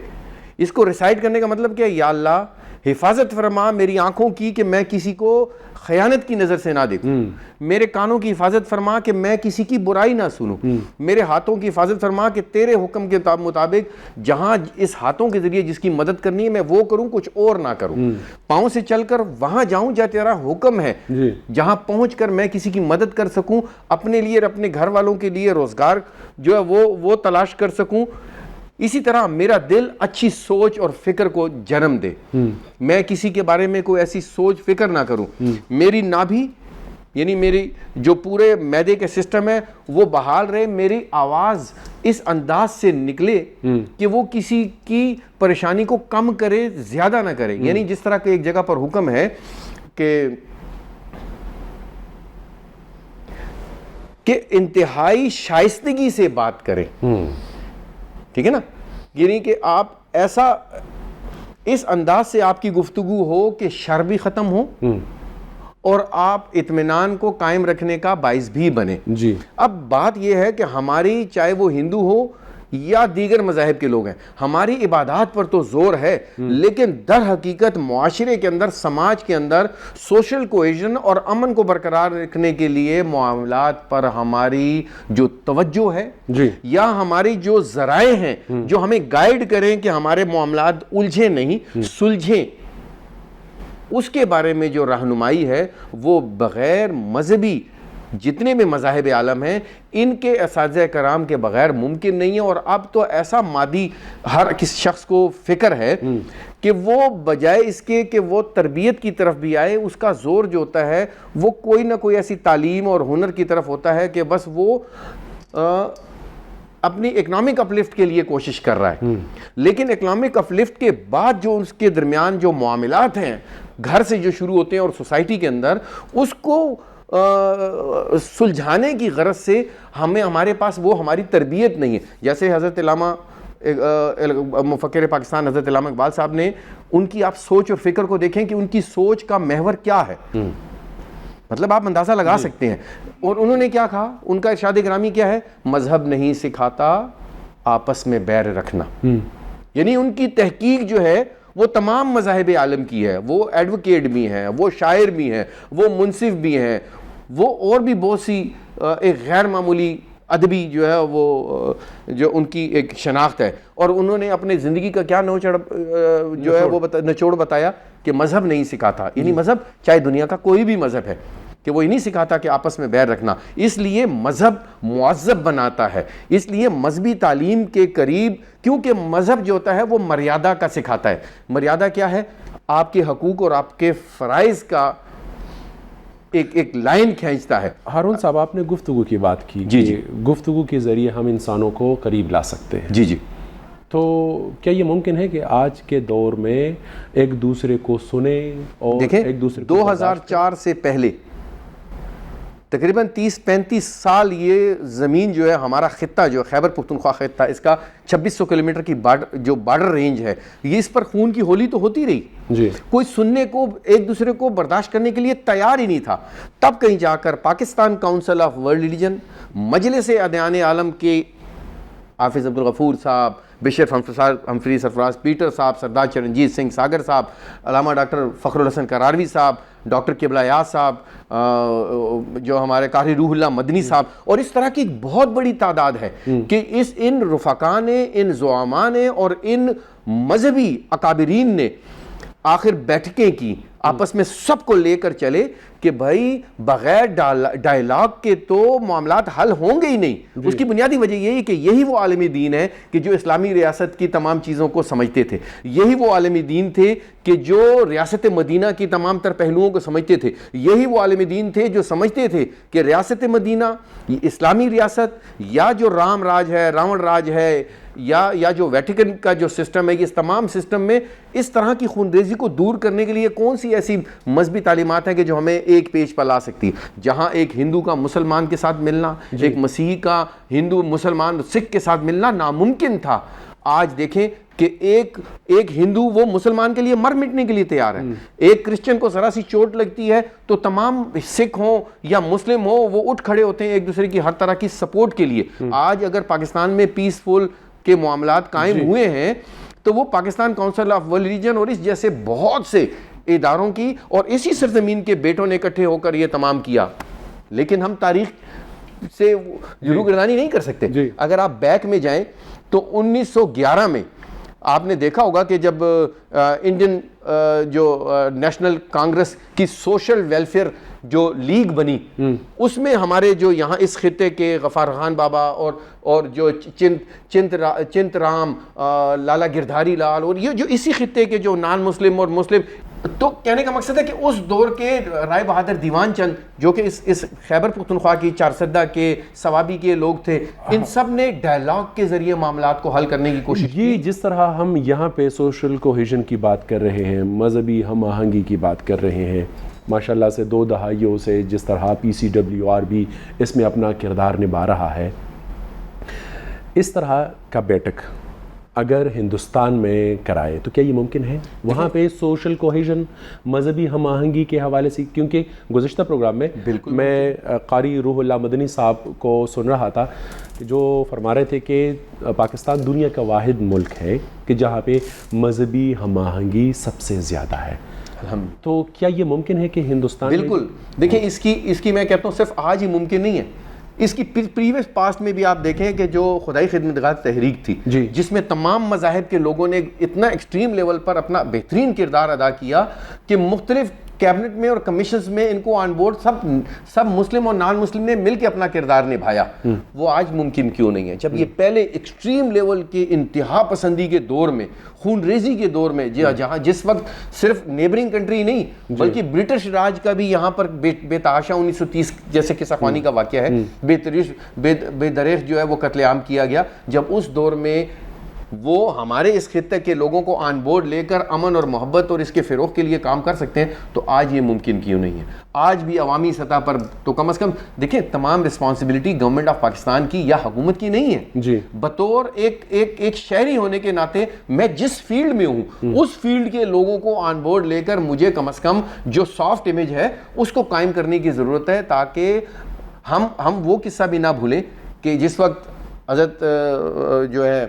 اس کو ریسائٹ کرنے کا مطلب کیا ہے؟ یا اللہ حفاظت فرما میری آنکھوں کی کہ میں کسی کو خیانت کی نظر سے نہ دیکھوں, میرے کانوں کی حفاظت فرما کہ میں کسی کی برائی نہ سنوں, میرے ہاتھوں کی حفاظت فرما کہ تیرے حکم کے مطابق جہاں اس ہاتھوں کے ذریعے جس کی مدد کرنی ہے میں وہ کروں, کچھ اور نہ کروں. پاؤں سے چل کر وہاں جاؤں جہاں تیرا حکم ہے, جہاں پہنچ کر میں کسی کی مدد کر سکوں, اپنے لیے اور اپنے گھر والوں کے لیے روزگار جو ہے وہ تلاش کر سکوں. اسی طرح میرا دل اچھی سوچ اور فکر کو جنم دے, میں کسی کے بارے میں کوئی ایسی سوچ فکر نہ کروں. میری نابھی یعنی میری جو پورے معدے کے سسٹم ہے وہ بحال رہے, میری آواز اس انداز سے نکلے کہ وہ کسی کی پریشانی کو کم کرے, زیادہ نہ کرے. یعنی جس طرح کہ ایک جگہ پر حکم ہے کہ انتہائی شائستگی سے بات کریں, ٹھیک ہے نا, یعنی کہ آپ ایسا اس انداز سے آپ کی گفتگو ہو کہ شر بھی ختم ہو اور آپ اطمینان کو قائم رکھنے کا باعث بھی بنے. جی اب بات یہ ہے کہ ہماری چاہے وہ ہندو ہو یا دیگر مذاہب کے لوگ ہیں, ہماری عبادات پر تو زور ہے لیکن در حقیقت معاشرے کے اندر, سماج کے اندر سوشل کوہیژن اور امن کو برقرار رکھنے کے لیے معاملات پر ہماری جو توجہ ہے یا ہماری جو ذرائع ہیں جو ہمیں گائیڈ کریں کہ ہمارے معاملات الجھیں نہیں سلجھیں, اس کے بارے میں جو رہنمائی ہے وہ بغیر مذہبی جتنے بھی مذاہب عالم ہیں ان کے اساتذہ کرام کے بغیر ممکن نہیں ہے. اور اب تو ایسا مادی ہر کس شخص کو فکر ہے کہ وہ بجائے اس کے کہ وہ تربیت کی طرف بھی آئے, اس کا زور جو ہوتا ہے وہ کوئی نہ کوئی ایسی تعلیم اور ہنر کی طرف ہوتا ہے کہ بس وہ اپنی اکنامک اپلفٹ کے لیے کوشش کر رہا ہے. لیکن اکنامک اپلفٹ کے بعد جو اس کے درمیان جو معاملات ہیں گھر سے جو شروع ہوتے ہیں اور سوسائٹی کے اندر, اس کو سلجھانے کی غرض سے ہمارے پاس وہ ہماری تربیت نہیں ہے. جیسے حضرت علامہ مفکر پاکستان حضرت علامہ اقبال صاحب نے, ان کی آپ سوچ اور فکر کو دیکھیں کہ ان کی سوچ کا محور کیا ہے, مطلب آپ اندازہ لگا سکتے ہیں. اور انہوں نے کیا کہا, ان کا ارشاد گرامی کیا ہے, مذہب نہیں سکھاتا آپس میں بیر رکھنا. یعنی ان کی تحقیق جو ہے وہ تمام مذاہب عالم کی ہے, وہ ایڈوکیٹ بھی ہیں, وہ شاعر بھی ہیں, وہ منصف بھی ہیں, وہ اور بھی بہت سی ایک غیر معمولی ادبی جو ہے وہ جو ان کی ایک شناخت ہے. اور انہوں نے اپنے زندگی کا کیا جو ہے وہ نچوڑ بتایا کہ مذہب نہیں سکھاتا, یعنی مذہب چاہے دنیا کا کوئی بھی مذہب ہے کہ وہ یہ نہیں سکھاتا کہ آپس میں بیر رکھنا. اس لیے مذہب معذب بناتا ہے, اس لیے مذہبی تعلیم کے قریب, کیونکہ مذہب جو ہوتا ہے وہ مریادہ کا سکھاتا ہے. مریادہ کیا ہے؟ آپ کے حقوق اور آپ کے فرائض کا ایک لائن کھینچتا ہے. ہارون صاحب, آپ نے گفتگو کی بات کی, جی گفتگو کے ذریعے ہم انسانوں کو قریب لا سکتے ہیں. جی تو کیا یہ ممکن ہے کہ آج کے دور میں ایک دوسرے کو سنیں اور دیکھیں, ایک دوسرے کو 2004 سے پہلے تقریباً 30-35 سال یہ زمین جو ہے ہمارا خطہ جو خیبر پختونخوا خطہ اس کا 2600 کلومیٹر کی جو بارڈر رینج ہے یہ اس پر خون کی ہولی تو ہوتی رہی جی. کوئی سننے کو ایک دوسرے کو برداشت کرنے کے لیے تیار ہی نہیں تھا. تب کہیں جا کر Pakistan council of world religion مجلس ادیان عالم کے حافظ عبدالغفور صاحب, بشپ ہمفری سرفراز پیٹر صاحب, سردار چرنجیت سنگھ ساگر صاحب, علامہ ڈاکٹر فخر الحسن قراروی صاحب, ڈاکٹر قبلہ یاز صاحب, جو ہمارے قاری روح اللہ مدنی صاحب, اور اس طرح کی ایک بہت بڑی تعداد ہے کہ ان رفقا نے, ان زعماء نے اور ان مذہبی اکابرین نے آخر بیٹھکیں کی, آپس میں سب کو لے کر چلے کہ بھائی بغیر ڈائلاگ کے تو معاملات حل ہوں گے ہی نہیں. اس کی بنیادی وجہ یہی کہ یہی وہ عالمی دین ہے کہ جو اسلامی ریاست کی تمام چیزوں کو سمجھتے تھے, یہی وہ عالمی دین تھے کہ جو ریاست مدینہ کی تمام تر پہلوؤں کو سمجھتے تھے, یہی وہ عالمی دین تھے جو سمجھتے تھے کہ ریاست مدینہ, اسلامی ریاست یا جو رام راج ہے, راون راج ہے, یا جو ویٹیکن کا جو سسٹم ہے, اس تمام سسٹم میں اس طرح کی خونریزی کو دور کرنے کے لیے کون سی ایسی مذہبی تعلیمات ہیں کہ جو ہمیں ایک پیج پر لا سکتی ہے. جہاں ایک ہندو کا مسلمان کے ساتھ ملنا, ایک مسیحی کا ہندو مسلمان سکھ کے ساتھ ملنا ناممکن تھا. آج دیکھیں کہ ایک ہندو وہ مسلمان کے لیے مر مٹنے کے لیے تیار ہے, ایک کرسچن کو ذرا سی چوٹ لگتی ہے تو تمام سکھ ہوں یا مسلم ہوں وہ اٹھ کھڑے ہوتے ہیں ایک دوسرے کی ہر طرح کی سپورٹ کے لیے. آج اگر پاکستان میں پیسفل کے معاملات قائم ہوئے ہیں تو وہ Pakistan council of world religion اور اس جیسے بہت سے اداروں کی اور اسی سرزمین کے بیٹوں نے اکٹھے ہو کر یہ تمام کیا. لیکن ہم تاریخ سے روگردانی نہیں کر سکتے. اگر آپ بیک میں جائیں تو 1911 میں آپ نے دیکھا ہوگا کہ جب انڈین جو نیشنل کانگریس کی سوشل ویلفیئر جو لیگ بنی, اس میں ہمارے جو یہاں اس خطے کے غفار خان بابا اور جو چنت رام, لالا گردھاری لال, اور یہ جو اسی خطے کے جو نان مسلم اور مسلم, تو کہنے کا مقصد ہے کہ اس دور کے رائے بہادر دیوان چند جو کہ اس خیبر پختونخوا کی چارسدہ کے ثوابی کے لوگ تھے, ان سب نے ڈائلاگ کے ذریعے معاملات کو حل کرنے کی کوشش کی. یہ جس طرح ہم یہاں پہ سوشل کوہیژن کی بات کر رہے ہیں, مذہبی ہم آہنگی کی بات کر رہے ہیں, ماشاءاللہ سے 2 دہائیوں سے جس طرح PCWR بھی اس میں اپنا کردار نبھا رہا ہے, اس طرح کا بیٹھک اگر ہندوستان میں کرائے تو کیا یہ ممکن ہے وہاں پہ سوشل کوہیژن, مذہبی ہم آہنگی کے حوالے سے؟ کیونکہ گزشتہ پروگرام میں میں قاری روح اللہ مدنی صاحب کو سن رہا تھا جو فرما رہے تھے کہ پاکستان دنیا کا واحد ملک ہے کہ جہاں پہ مذہبی ہم آہنگی سب سے زیادہ ہے. تو کیا یہ ممکن ہے کہ ہندوستان بالکل دیکھیں اس کی میں کہتا ہوں صرف آج ہی ممکن نہیں ہے, اس کی پریویس پاسٹ میں بھی آپ دیکھیں کہ جو خدائی خدمتگار تحریک تھی جس میں تمام مذاہب کے لوگوں نے اتنا ایکسٹریم لیول پر اپنا بہترین کردار ادا کیا کہ مختلف کیبنٹ میں اور کمیشنز میں ان کو آن بورڈ سب مسلم اور نان مسلم نے مل کے اپنا کردار نبھایا. وہ آج ممکن کیوں نہیں ہے جب یہ پہلے ایکسٹریم لیول کے انتہا پسندی کے دور میں, خون ریزی کے دور میں, جہاں جس وقت صرف نیبرنگ کنٹری نہیں بلکہ برٹش راج کا بھی یہاں پر بے تحاشا 1930 جیسے کہ صفوانی کا واقعہ ہے, بے دریغ جو ہے وہ قتل عام کیا گیا. جب اس دور میں وہ ہمارے اس خطے کے لوگوں کو آن بورڈ لے کر امن اور محبت اور اس کے فروغ کے لیے کام کر سکتے ہیں, تو آج یہ ممکن کیوں نہیں ہے؟ آج بھی عوامی سطح پر تو کم از کم دیکھیں تمام رسپانسبلٹی گورنمنٹ آف پاکستان کی یا حکومت کی نہیں ہے. بطور ایک شہری ہونے کے ناطے میں جس فیلڈ میں ہوں اس فیلڈ کے لوگوں کو آن بورڈ لے کر مجھے کم از کم جو سافٹ امیج ہے اس کو قائم کرنے کی ضرورت ہے, تاکہ ہم وہ قصہ بھی نہ بھولیں کہ جس وقت حضرت جو ہے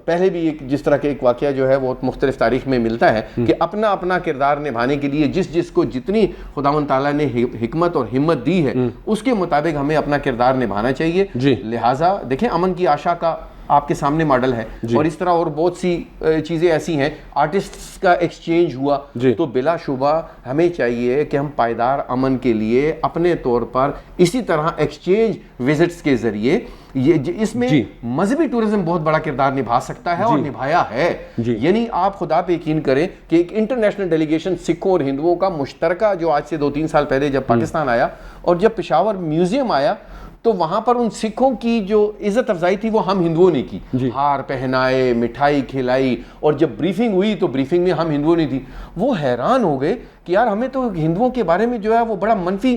پہلے بھی جس طرح کے ایک واقعہ جو ہے وہ مختلف تاریخ میں ملتا ہے کہ اپنا کردار نبھانے کے لیے جس کو جتنی خداوند تعالیٰ نے حکمت اور ہمت دی ہے اس کے مطابق ہمیں اپنا کردار نبھانا چاہیے. لہٰذا دیکھیں امن کی آشا کا آپ کے سامنے ماڈل ہے, اور اس طرح اور بہت سی چیزیں ایسی ہیں, آرٹسٹس کا ایکسچینج ہوا, تو بلا شبہ ہمیں چاہیے کہ ہم پائیدار امن کے لیے اپنے طور پر اسی طرح ایکسچینج وزٹس کے ذریعے اس میں مذہبی ٹورزم بہت بڑا کردار نبھا سکتا ہے اور نبھایا ہے. یعنی آپ خدا پہ یقین کریں کہ ایک انٹرنیشنل ڈیلیگیشن سکھوں اور ہندوؤں کا مشترکہ جو آج سے 2-3 سال پہلے جب پاکستان آیا اور جب پشاور میوزیم آیا تو وہاں پر ان سکھوں کی جو عزت افزائی تھی وہ ہم ہندوؤں نے کی, ہار پہنائے, مٹھائی کھلائی, اور جب بریفنگ ہوئی تو بریفنگ میں ہم ہندوؤں نے دی. وہ حیران ہو گئے کہ یار ہمیں تو ہندوؤں کے بارے میں جو ہے وہ بڑا منفی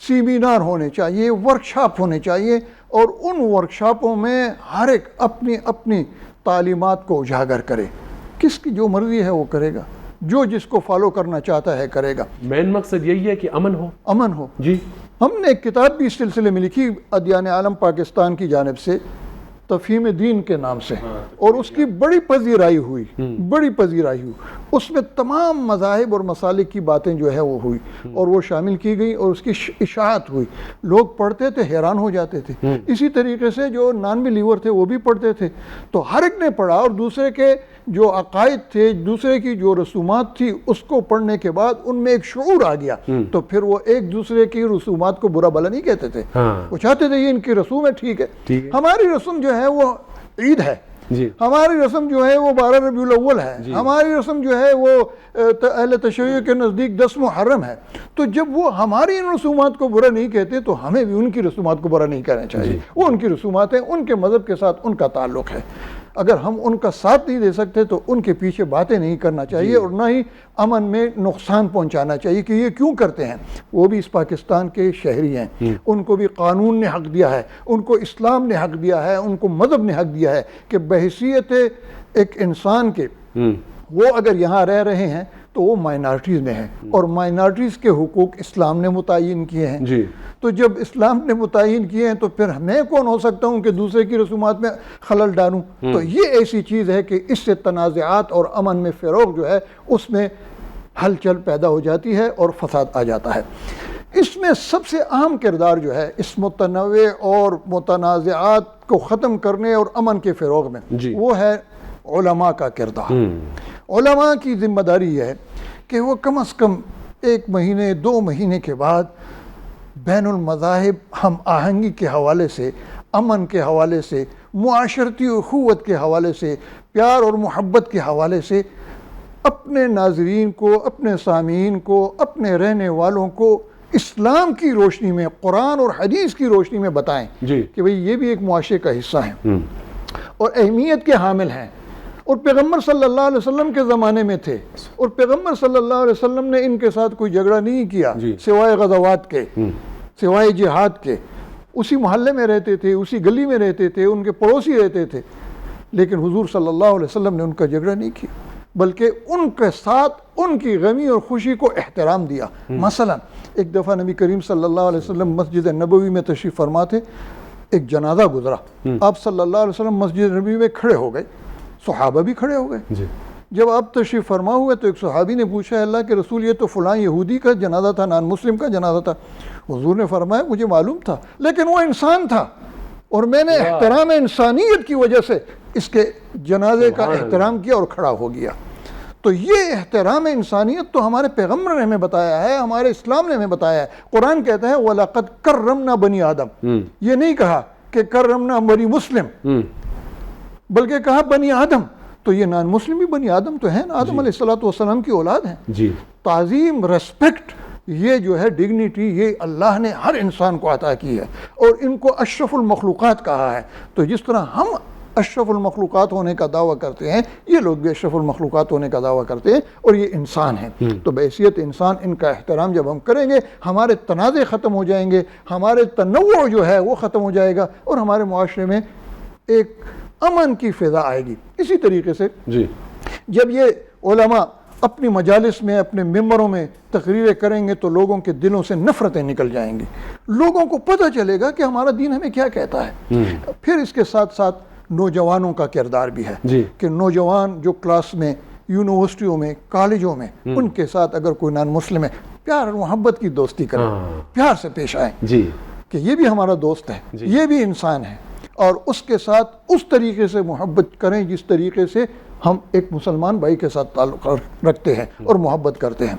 سیمینار ہونے چاہیے، ورکشاپ ہونے چاہیے، اور ان ورکشاپوں میں ہر ایک اپنی اپنی تعلیمات کو اجاگر کرے. کس کی جو مرضی ہے وہ کرے گا، جو جس کو فالو کرنا چاہتا ہے کرے گا. مین مقصد یہی ہے کہ امن ہو. امن ہو. جی. ہم نے ایک کتاب بھی اس سلسلے میں لکھی ادیان عالم پاکستان کی جانب سے، تفہیم دین کے نام سے، اور اس کی بڑی پذیرائی ہوئی. اس میں تمام مذاہب اور مسالک کی باتیں جو ہے وہ ہوئی اور وہ شامل کی گئی اور اس کی اشاعت ہوئی. لوگ پڑھتے تھے، حیران ہو جاتے تھے. اسی طریقے سے جو نان بلیور تھے وہ بھی پڑھتے تھے. تو ہر ایک نے پڑھا، اور دوسرے کے جو عقائد تھے، دوسرے کی جو رسومات تھی، اس کو پڑھنے کے بعد ان میں ایک شعور آ گیا. تو پھر وہ ایک دوسرے کی رسومات کو برا بھلا نہیں کہتے تھے. وہ چاہتے تھے یہ ان کی رسوم ہے، ٹھیک ہے. ہماری رسم جو ہے وہ عید ہے، ہماری رسم جو ہے وہ 12 ربیع الاول ہے، ہماری رسم جو ہے وہ اہل تشیع کے نزدیک 10 محرم ہے. تو جب وہ ہماری ان رسومات کو برا نہیں کہتے تو ہمیں بھی ان کی رسومات کو برا نہیں کہنا چاہیے. وہ ان کی رسومات ہیں، ان کے مذہب کے ساتھ ان کا تعلق ہے. اگر ہم ان کا ساتھ نہیں دے سکتے تو ان کے پیچھے باتیں نہیں کرنا چاہیے اور نہ ہی امن میں نقصان پہنچانا چاہیے کہ یہ کیوں کرتے ہیں. وہ بھی اس پاکستان کے شہری ہیں، ان کو بھی قانون نے حق دیا ہے، ان کو اسلام نے حق دیا ہے، ان کو مذہب نے حق دیا ہے کہ بحیثیت ایک انسان کے وہ اگر یہاں رہ رہے ہیں تو وہ مائنارٹیز میں ہیں، اور مائنارٹیز کے حقوق اسلام نے متعین کیے ہیں. تو جب اسلام نے متعین کیے ہیں تو پھر میں کون ہو سکتا ہوں کہ دوسرے کی رسومات میں خلل ڈالوں. تو یہ ایسی چیز ہے کہ اس سے تنازعات اور امن میں فروغ جو ہے اس میں ہلچل پیدا ہو جاتی ہے اور فساد آ جاتا ہے. اس میں سب سے اہم کردار جو ہے اس متنوع اور متنازعات کو ختم کرنے اور امن کے فروغ میں وہ ہے علماء کا کردار. علماء کی ذمہ داری یہ ہے کہ وہ کم از کم 1 مہینے 2 مہینے کے بعد بین المذاہب ہم آہنگی کے حوالے سے، امن کے حوالے سے، معاشرتی اخوت کے حوالے سے، پیار اور محبت کے حوالے سے اپنے ناظرین کو، اپنے سامعین کو، اپنے رہنے والوں کو اسلام کی روشنی میں، قرآن اور حدیث کی روشنی میں بتائیں کہ بھئی یہ بھی ایک معاشرے کا حصہ ہیں اور اہمیت کے حامل ہیں، اور پیغمبر صلی اللہ علیہ وسلم کے زمانے میں تھے، اور پیغمبر صلی اللہ علیہ وسلم نے ان کے ساتھ کوئی جھگڑا نہیں کیا سوائے غزوات کے، سوائے جہاد کے. اسی محلے میں رہتے تھے، اسی گلی میں رہتے تھے، ان کے پڑوسی رہتے تھے، لیکن حضور صلی اللہ علیہ وسلم نے ان کا جھگڑا نہیں کیا، بلکہ ان کے ساتھ ان کی غمی اور خوشی کو احترام دیا. مثلا ایک دفعہ نبی کریم صلی اللہ علیہ وسلم مسجد نبوی میں تشریف فرما تھے، ایک جنازہ گزرا، آپ صلی اللہ علیہ وسلم مسجد نبوی میں کھڑے ہو گئے، صحابہ بھی کھڑے ہو گئے. جب آپ تشریف فرما ہوئے تو ایک صحابی نے پوچھا، اللہ کے رسول یہ تو فلاں یہودی کا جنازہ تھا، نان مسلم کا جنازہ تھا. حضور نے فرمایا مجھے معلوم تھا، لیکن وہ انسان تھا اور میں نے احترام انسانیت کی وجہ سے اس کے جنازے کا احترام کیا اور کھڑا ہو گیا. تو یہ احترام انسانیت تو ہمارے پیغمبر نے ہمیں بتایا ہے، ہمارے اسلام نے ہمیں بتایا ہے. قرآن کہتا ہے وَلَقَدْ كَرَّمْنَا بَنِي آدم، یہ نہیں کہا کہ کرمنا بنی مسلم، بلکہ کہا بنی آدم. تو یہ نان مسلم بھی بنی آدم تو ہیں نا، آدم علیہ السلام کی اولاد ہیں. تعظیم، ریسپیکٹ، یہ جو ہے ڈگنیٹی، یہ اللہ نے ہر انسان کو عطا کی ہے اور ان کو اشرف المخلوقات کہا ہے. تو جس طرح ہم اشرف المخلوقات ہونے کا دعویٰ کرتے ہیں، یہ لوگ بھی اشرف المخلوقات ہونے کا دعویٰ کرتے ہیں اور یہ انسان ہیں. تو بحیثیت انسان ان کا احترام جب ہم کریں گے، ہمارے تنازع ختم ہو جائیں گے، ہمارے تنوع جو ہے وہ ختم ہو جائے گا اور ہمارے معاشرے میں ایک امن کی فضا آئے گی. اسی طریقے سے جب یہ علماء اپنی مجالس میں، اپنے ممبروں میں تقریریں کریں گے تو لوگوں کے دلوں سے نفرتیں نکل جائیں گی، لوگوں کو پتہ چلے گا کہ ہمارا دین ہمیں کیا کہتا ہے. پھر اس کے ساتھ ساتھ نوجوانوں کا کردار بھی ہے کہ نوجوان جو کلاس میں، یونیورسٹیوں میں، کالجوں میں، ان کے ساتھ اگر کوئی نان مسلم ہے، پیار اور محبت کی دوستی کریں، پیار سے پیش آئیں کہ یہ بھی ہمارا دوست ہے، یہ بھی انسان ہے، اور اس کے ساتھ اس طریقے سے محبت کریں جس طریقے سے ہم ایک مسلمان بھائی کے ساتھ تعلق رکھتے ہیں اور محبت کرتے ہیں.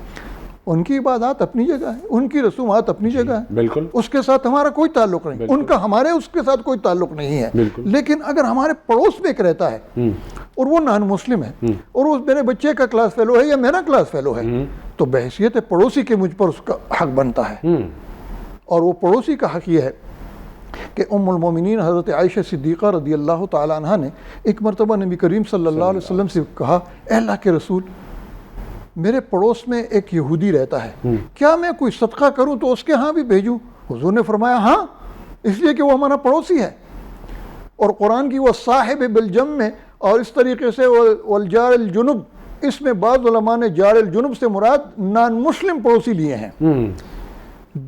ان کی عبادات اپنی جگہ ہے، ان کی رسومات اپنی جگہ ہے، بالکل اس کے ساتھ ہمارا کوئی تعلق نہیں، ان کا ہمارے اس کے ساتھ کوئی تعلق نہیں ہے. لیکن اگر ہمارے پڑوس میں ایک رہتا ہے اور وہ نان مسلم ہے اور وہ میرے بچے کا کلاس فیلو ہے یا میرا کلاس فیلو ہے، تو بحیثیت پڑوسی کے مجھ پر اس کا حق بنتا ہے. اور وہ پڑوسی کا حق یہ ہے کہ ام المومنین حضرت عائشہ صدیقہ رضی اللہ تعالیٰ عنہ نے ایک مرتبہ نبی کریم صلی اللہ علیہ وسلم سے کہا، اے اللہ کے رسول، میرے پڑوس میں ایک یہودی رہتا ہے، کیا میں کوئی صدقہ کروں تو اس کے ہاں بھی بھیجوں حضور نے فرمایا ہاں، اس لیے کہ وہ ہمارا پڑوسی ہے. اور قرآن کی وہ صاحب بالجم میں اور اس طریقے سے والجار الجنب، اس میں بعض علماء نے جار الجنب سے مراد نان مسلم پڑوسی لیے ہیں،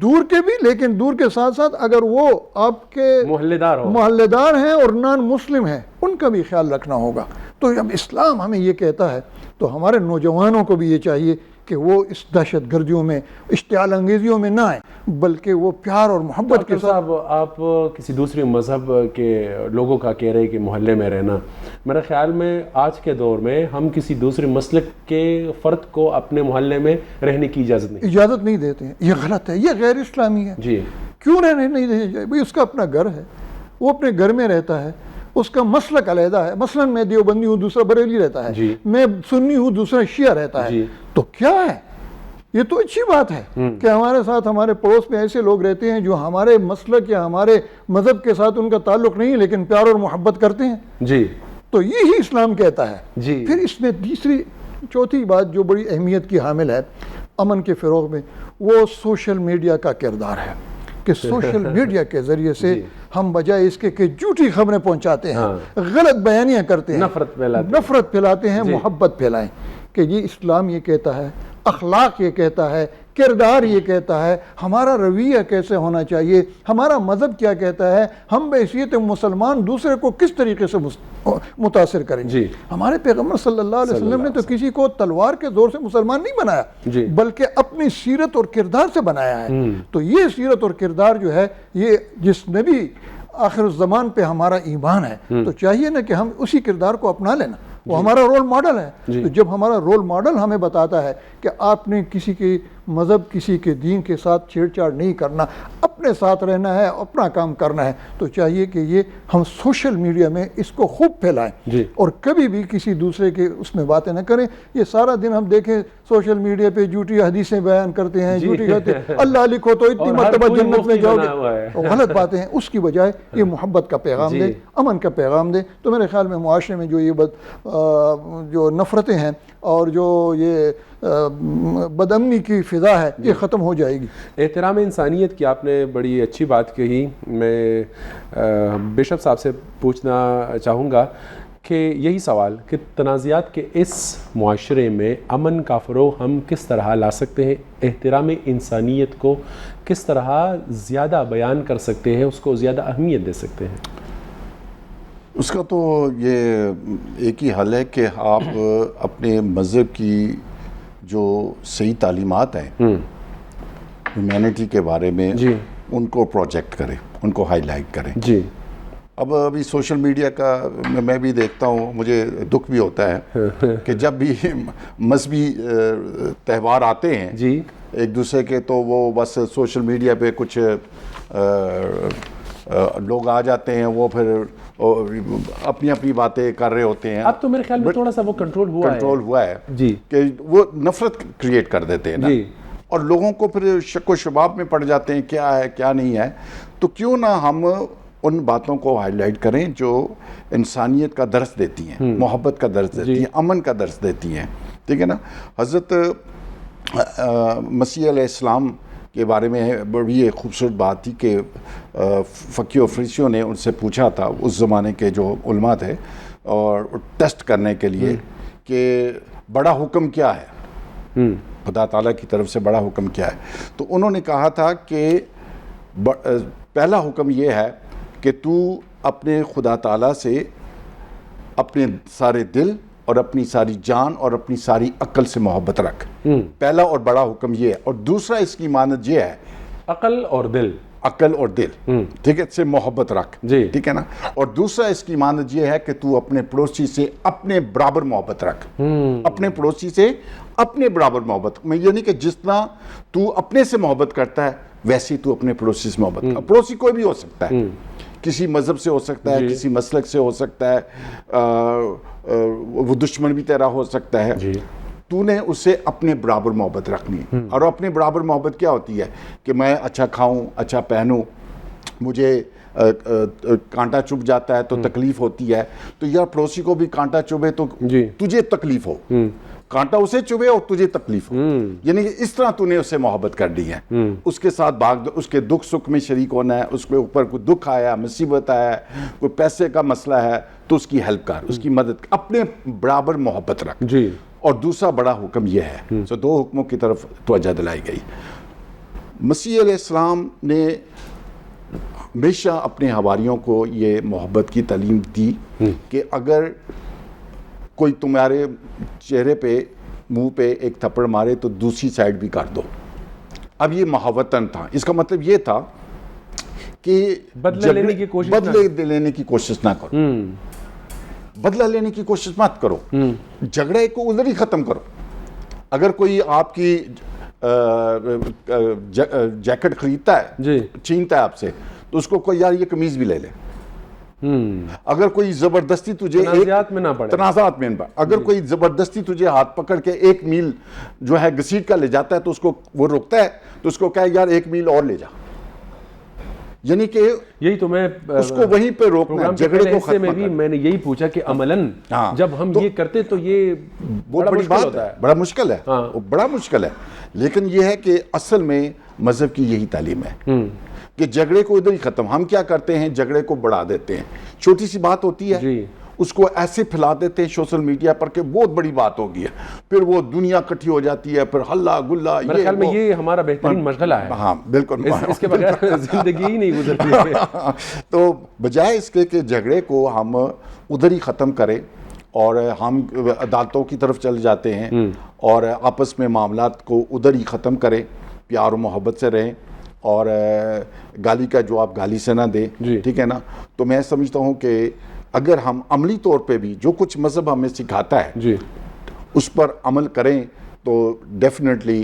دور کے بھی، لیکن دور کے ساتھ ساتھ اگر وہ آپ کے محلے دار ہیں اور نان مسلم ہیں ان کا بھی خیال رکھنا ہوگا. تو جب اسلام ہمیں یہ کہتا ہے تو ہمارے نوجوانوں کو بھی یہ چاہیے کہ وہ اس دہشت گردیوں میں، اشتعال انگیزیوں میں نہ آئیں، بلکہ وہ پیار اور محبت کے ساتھ. آپ کسی دوسرے مذہب کے لوگوں کا کہہ رہے کہ محلے میں رہنا، میرے خیال میں آج کے دور میں ہم کسی دوسرے مسلک کے فرد کو اپنے محلے میں رہنے کی اجازت نہیں دیتے ہیں. یہ غلط ہے، یہ غیر اسلامی ہے. جی کیوں رہنے نہیں دیتے؟ بھائی اس کا اپنا گھر ہے، وہ اپنے گھر میں رہتا ہے، اس کا مسلک علیحدہ ہے. مثلا میں دیوبندی ہوں، دوسرا بریلی رہتا ہے، میں سنی ہوں، دوسرا شیعہ رہتا ہے. تو کیا ہے؟ یہ تو اچھی بات ہے کہ ہمارے ساتھ ہمارے پڑوس میں ایسے لوگ رہتے ہیں جو ہمارے مسلک یا ہمارے مذہب کے ساتھ ان کا تعلق نہیں لیکن پیار اور محبت کرتے ہیں. جی تو یہی اسلام کہتا ہے. جی پھر اس میں چوتھی بات جو بڑی اہمیت کی حامل ہے امن کے فروغ میں، وہ سوشل میڈیا کا کردار ہے کہ سوشل میڈیا کے ذریعے سے ہم بجائے اس کے کہ جھوٹی خبریں پہنچاتے ہیں، غلط بیانیاں کرتے ہیں، نفرت پھیلاتے ہیں، محبت پھیلائیں. کہ یہ اسلام یہ کہتا ہے، اخلاق یہ کہتا ہے، کردار یہ کہتا ہے، ہمارا رویہ کیسے ہونا چاہیے، ہمارا مذہب کیا کہتا ہے، ہم بحیثیت مسلمان دوسرے کو کس طریقے سے متاثر کریں. ہمارے پیغمبر صلی اللہ علیہ وسلم نے تو کسی کو تلوار کے زور سے مسلمان نہیں بنایا، بلکہ اپنی سیرت اور کردار سے بنایا ہے. تو یہ سیرت اور کردار جو ہے، یہ جس نبی آخر الزمان پہ ہمارا ایمان ہے، تو چاہیے نا کہ ہم اسی کردار کو اپنا لینا. وہ ہمارا رول ماڈل ہے. تو جب ہمارا رول ماڈل ہمیں بتاتا ہے کہ آپ نے کسی کے مذہب، کسی کے دین کے ساتھ چھیڑ چھاڑ نہیں کرنا، اپنے ساتھ رہنا ہے، اپنا کام کرنا ہے، تو چاہیے کہ یہ ہم سوشل میڈیا میں اس کو خوب پھیلائیں اور کبھی بھی کسی دوسرے کے اس میں باتیں نہ کریں. یہ سارا دن ہم دیکھیں سوشل میڈیا پہ جھوٹی حدیثیں بیان کرتے ہیں، جھوٹی کہتے ہیں اللہ لکھو تو اتنی مرتبہ جنت میں جاؤ گے، غلط باتیں ہیں. اس کی بجائے یہ محبت کا پیغام دیں، امن کا پیغام دیں. تو میرے خیال میں معاشرے میں جو یہ جو نفرتیں ہیں اور جو یہ بدامنی کی فضا ہے، یہ ختم ہو جائے گی. احترام انسانیت کی آپ نے بڑی اچھی بات کہی. میں بشپ صاحب سے پوچھنا چاہوں گا کہ یہی سوال کہ تنازعات کے اس معاشرے میں امن کا فروغ ہم کس طرح لا سکتے ہیں، احترام انسانیت کو کس طرح زیادہ بیان کر سکتے ہیں، اس کو زیادہ اہمیت دے سکتے ہیں؟ اس کا تو یہ ایک ہی حل ہے کہ آپ اپنے مذہب کی جو صحیح تعلیمات ہیں ہیومینٹی کے بارے میں، ان کو پروجیکٹ کریں، ان کو ہائی لائٹ کریں. اب ابھی سوشل میڈیا کا میں بھی دیکھتا ہوں، مجھے دکھ بھی ہوتا ہے کہ جب بھی مذہبی تہوار آتے ہیں ایک دوسرے کے، تو وہ بس سوشل میڈیا پہ کچھ لوگ آ جاتے ہیں، وہ پھر اپنی اپنی باتیں کر رہے ہوتے ہیں. اب تو میرے خیال میں تھوڑا سا وہ کنٹرول ہوا ہے کہ وہ نفرت کریٹ کر دیتے ہیں نا، اور لوگوں کو پھر شک و شباب میں پڑ جاتے ہیں کیا ہے کیا نہیں ہے. تو کیوں نہ ہم ان باتوں کو ہائی لائٹ کریں جو انسانیت کا درس دیتی ہیں، محبت کا درس دیتی ہیں، امن کا درس دیتی ہیں. ٹھیک ہے نا. حضرت مسیح علیہ السلام کے بارے میں بڑی ایک خوبصورت بات تھی کہ فقیہ و فریسیوں نے ان سے پوچھا تھا، اس زمانے کے جو علماء تھے، اور ٹیسٹ کرنے کے لیے کہ بڑا حکم کیا ہے، خدا تعالیٰ کی طرف سے بڑا حکم کیا ہے. تو انہوں نے کہا تھا کہ پہلا حکم یہ ہے کہ تو اپنے خدا تعالیٰ سے اپنے سارے دل اور اپنی ساری جان اور اپنی ساری عقل سے محبت رکھ. پہلا اور بڑا حکم یہ ہے. اور دوسرا اس کی مانند یہ ہے، عقل اور دل، ٹھیک ہے، سے محبت رکھ. ٹھیک ہے نا. اور دوسرا اس کی مانند یہ ہے کہ تو اپنے پڑوسی سے اپنے برابر محبت رکھ. اپنے پڑوسی سے اپنے برابر محبت، میں یہ نہیں کہ جس طرح تو اپنے سے محبت کرتا ہے ویسے تو اپنے پڑوسی سے محبت کر. پڑوسی کوئی بھی ہو سکتا ہے، کسی مذہب سے ہو سکتا ہے، کسی مسلک سے ہو سکتا ہے، وہ دشمن بھی تیرا ہو سکتا ہے. تو نے اس سے اپنے برابر محبت رکھنی ہے. اور اپنے برابر محبت کیا ہوتی ہے کہ میں اچھا کھاؤں، اچھا پہنوں، مجھے کانٹا چبھ جاتا ہے تو تکلیف ہوتی ہے، تو یار پڑوسی کو بھی کانٹا چبھے تو تجھے تکلیف ہو. کانٹا اسے چبھے اور تجھے تکلیف ہو, یعنی کہ اس طرح تو نے اسے محبت کر دی ہے. اس کے ساتھ اس کے دکھ سکھ میں شریک ہونا ہے, اس کے اوپر کوئی دکھ آیا, مصیبت آیا, کوئی پیسے کا مسئلہ ہے تو اس کی ہیلپ کر, اس کی مدد, اپنے برابر محبت رکھ. جی. اور دوسرا بڑا حکم یہ ہے, سو 2 حکموں کی طرف توجہ دلائی گئی. مسیح علیہ السلام نے ہمیشہ اپنے حواریوں کو یہ محبت کی تعلیم دی کہ اگر کوئی تمہارے چہرے پہ, منہ پہ ایک تھپڑ مارے تو دوسری سائڈ بھی کر دو. اب یہ محبتاً تھا, اس کا مطلب یہ تھا کہ بدلہ لینے کی کوشش نہ کرو, بدلہ لینے کی کوشش مت کرو, جھگڑے کو ادھر ہی ختم کرو. اگر کوئی آپ کی جیکٹ خریدتا ہے, چھینتا ہے آپ سے, تو اس کو کوئی یار یہ قمیض بھی لے لے. اگر کوئی زبردستی تجھے تنازعات میں نہ پڑے, اگر کوئی زبردستی تجھے ہاتھ پکڑ کے 1 میل جو ہے گھسیٹ کر لے جاتا ہے تو اس کو وہ روکتا ہے, تو اس کو کہے یار 1 میل اور لے جا. یعنی کہ یہی تو میں اس کو وہیں پہ روکنا, جھگڑے کو ختم کرنا. میں نے یہی پوچھا کہ عملاً جب ہم یہ کرتے تو یہ بہت بڑی بات ہے, بڑا مشکل ہے, بڑا مشکل ہے. لیکن یہ ہے کہ اصل میں مذہب کی یہی تعلیم ہے کہ جھگڑے کو ادھر ہی ختم. ہم کیا کرتے ہیں, جھگڑے کو بڑھا دیتے ہیں. چھوٹی سی بات ہوتی ہے, اس کو ایسے پھیلا دیتے ہیں سوشل میڈیا پر کہ بہت بڑی بات ہو گئی ہے, پھر وہ دنیا اکٹھی ہو جاتی ہے, پھر ہلا گلا. میرے خیال میں یہ ہمارا بہترین مشغلہ ہے. ہاں بالکل, اس کے بغیر زندگی ہی نہیں گزرتی. تو بجائے اس کے کہ جھگڑے کو ہم ادھر ہی ختم کریں اور ہم عدالتوں کی طرف چل جاتے ہیں اور آپس میں معاملات کو ادھر ہی ختم کریں, پیار و محبت سے رہیں اور گالی کا جواب گالی سے نہ دیں, ٹھیک ہے نا. تو میں سمجھتا ہوں کہ اگر ہم عملی طور پہ بھی جو کچھ مذہب ہمیں سکھاتا ہے اس پر عمل کریں تو ڈیفینیٹلی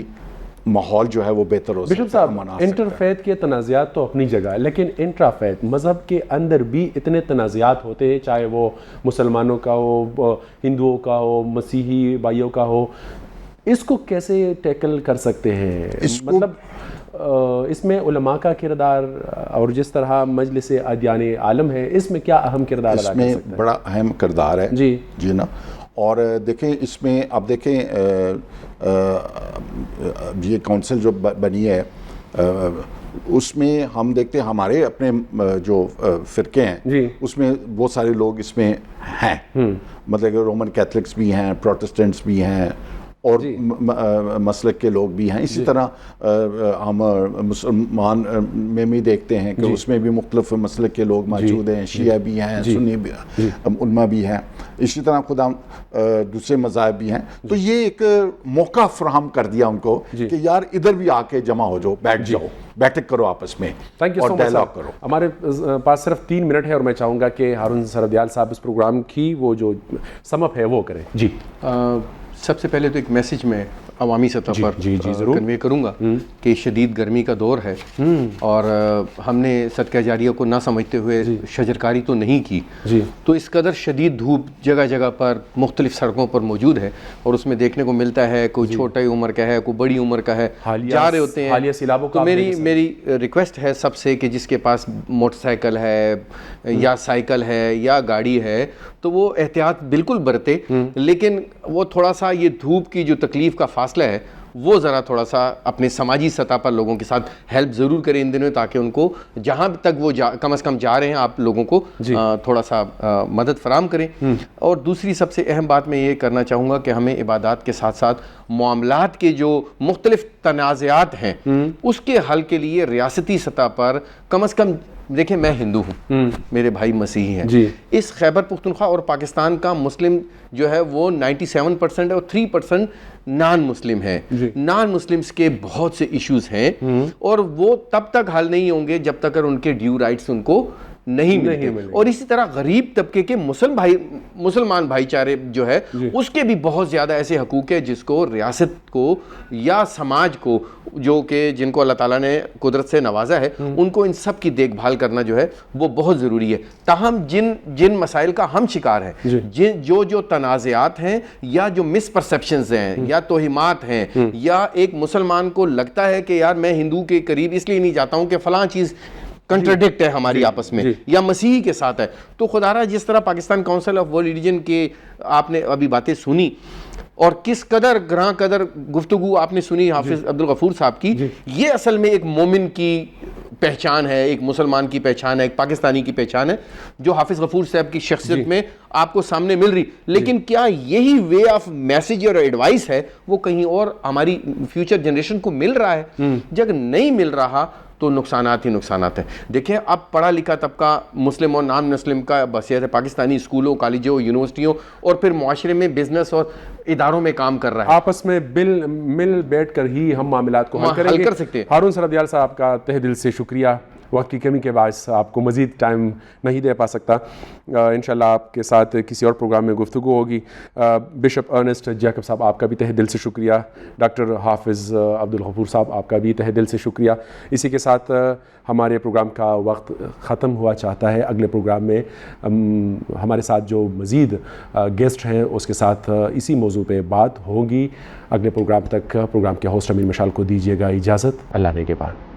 ماحول جو ہے وہ بہتر ہو سکتا ہے. بشپ صاحب, انٹر فیتھ کے تنازعات تو اپنی جگہ ہے, لیکن انٹرا فیتھ مذہب کے اندر بھی اتنے تنازعات ہوتے ہیں, چاہے وہ مسلمانوں کا ہو, ہندوؤں کا ہو, مسیحی بھائیوں کا ہو. اس کو کیسے ٹیکل کر سکتے ہیں؟ مطلب اس میں علماء کا کردار اور جس طرح مجلس ادیان عالم ہے, اس میں کیا اہم کردار ادا کر سکتے ہیں؟ اس میں بڑا اہم کردار ہے. جی نا. اور دیکھیں اس میں آپ دیکھیں یہ کونسل جو بنی ہے اس میں ہم دیکھتے ہیں ہمارے اپنے جو فرقے ہیں اس میں بہت سارے لوگ اس میں ہیں, مطلب کہ رومن کیتھلکس بھی ہیں, پروٹسٹنٹس بھی ہیں اور مسلک کے لوگ بھی ہیں. اسی طرح ہم مسلمان میں بھی دیکھتے ہیں کہ اس میں بھی مختلف مسلک کے لوگ موجود ہیں, شیعہ بھی ہیں, سنی بھی ہیں, علماء بھی ہیں, اسی طرح خدا دوسرے مذاہب بھی ہیں. تو یہ ایک موقع فراہم کر دیا ان کو کہ یار ادھر بھی آ کے جمع ہو جاؤ, بیٹھ جاؤ, بیٹھک کرو آپس میں اور ڈائلاگ کرو. ہمارے پاس صرف 3 منٹ ہے اور میں چاہوں گا کہ ہارون سردیال صاحب اس پروگرام کی وہ جو سم اپ ہے وہ کریں. جی سب سے پہلے تو ایک میسیج میں عوامی سطح پر کنوے کروں گا کہ شدید گرمی کا دور ہے اور ہم نے صدقہ جاریہ کو نہ سمجھتے ہوئے شجرکاری تو نہیں کی, تو اس قدر شدید دھوپ جگہ جگہ پر مختلف سڑکوں پر موجود ہے اور اس میں دیکھنے کو ملتا ہے کوئی چھوٹی عمر کا ہے, کوئی بڑی عمر کا ہے, جا رہے ہوتے ہیں. تو میری ریکویسٹ ہے سب سے کہ جس کے پاس موٹر سائیکل ہے یا سائیکل ہے یا گاڑی ہے تو وہ احتیاط بالکل برتے, لیکن وہ تھوڑا سا یہ دھوپ کی جو تکلیف کا فاصلہ ہے وہ ذرا تھوڑا سا اپنے سماجی سطح پر لوگوں کے ساتھ ہیلپ ضرور کریں ان دنوں, تاکہ ان کو جہاں تک وہ کم از کم جا رہے ہیں آپ لوگوں کو تھوڑا سا مدد فراہم کریں. اور دوسری سب سے اہم بات میں یہ کرنا چاہوں گا کہ ہمیں عبادات کے ساتھ ساتھ معاملات کے جو مختلف تنازعات ہیں اس کے حل کے لیے ریاستی سطح پر کم از کم, دیکھیں میں ہندو ہوں, میرے بھائی مسیحی ہیں, اس خیبر پختونخوا اور پاکستان کا مسلم جو ہے وہ 97% ہے اور 3% نان مسلم ہے. نان مسلمز کے بہت سے ایشوز ہیں اور وہ تب تک حل نہیں ہوں گے جب تک ان کے ڈیو رائٹس ان کو نہیں ملتے. اور اسی طرح غریب طبقے کے مسلمان بھائی چارے جو ہے اس کے بھی بہت زیادہ ایسے حقوق ہے جس کو ریاست کو یا سماج کو جو کہ جن کو اللہ تعالیٰ نے قدرت سے نوازا ہے ان کو ان سب کی دیکھ بھال کرنا جو ہے وہ بہت ضروری ہے. تاہم جن مسائل کا ہم شکار ہیں, جو تنازعات ہیں یا جو مس پرسیپشنز ہیں یا توہمات ہیں, یا ایک مسلمان کو لگتا ہے کہ یار میں ہندو کے قریب اس لیے نہیں جاتا ہوں کہ فلاں چیز کنٹراڈکٹ ہے ہماری آپس میں یا مسیحی کے ساتھ ہے. تو خدا رہا جس طرح Pakistan council of world religion کے آپ نے ابھی باتیں سنی اور کس قدر گراں قدر گفتگو آپ نے سنی حافظ عبدالغفور صاحب کی, یہ اصل میں ایک مومن کی پہچان ہے, ایک مسلمان کی پہچان ہے, ایک پاکستانی کی پہچان ہے جو حافظ غفور صاحب کی شخصیت میں آپ کو سامنے مل رہی. لیکن کیا یہی وے آف میسیج اور ایڈوائس ہے وہ کہیں اور ہماری فیوچر جنریشن کو مل رہا ہے؟ جب نہیں مل رہا تو نقصانات ہی نقصانات ہیں. دیکھیں اب پڑھا لکھا طبقہ مسلم اور نان مسلم کا بحیثیت پاکستانی اسکولوں, کالجوں, یونیورسٹیوں اور پھر معاشرے میں بزنس اور اداروں میں کام کر رہا ہے. آپس میں مل بیٹھ کر ہی ہم معاملات کو حل کر سکتے ہیں. ہارون سردیال صاحب کا تہ دل سے شکریہ. وقت کی کمی کے باعث آپ کو مزید ٹائم نہیں دے پا سکتا. انشاءاللہ آپ کے ساتھ کسی اور پروگرام میں گفتگو ہوگی. بشپ ارنسٹ جیکب صاحب آپ کا بھی تہ دل سے شکریہ. ڈاکٹر حافظ عبدالغفور صاحب آپ کا بھی تہ دل سے شکریہ. اسی کے ساتھ ہمارے پروگرام کا وقت ختم ہوا چاہتا ہے. اگلے پروگرام میں ہمارے ساتھ جو مزید گیسٹ ہیں اس کے ساتھ اسی موضوع پہ بات ہوگی. اگلے پروگرام تک پروگرام کے ہوسٹ امین مشال کو دیجیے گا اجازت. اللہ نے کے بعد.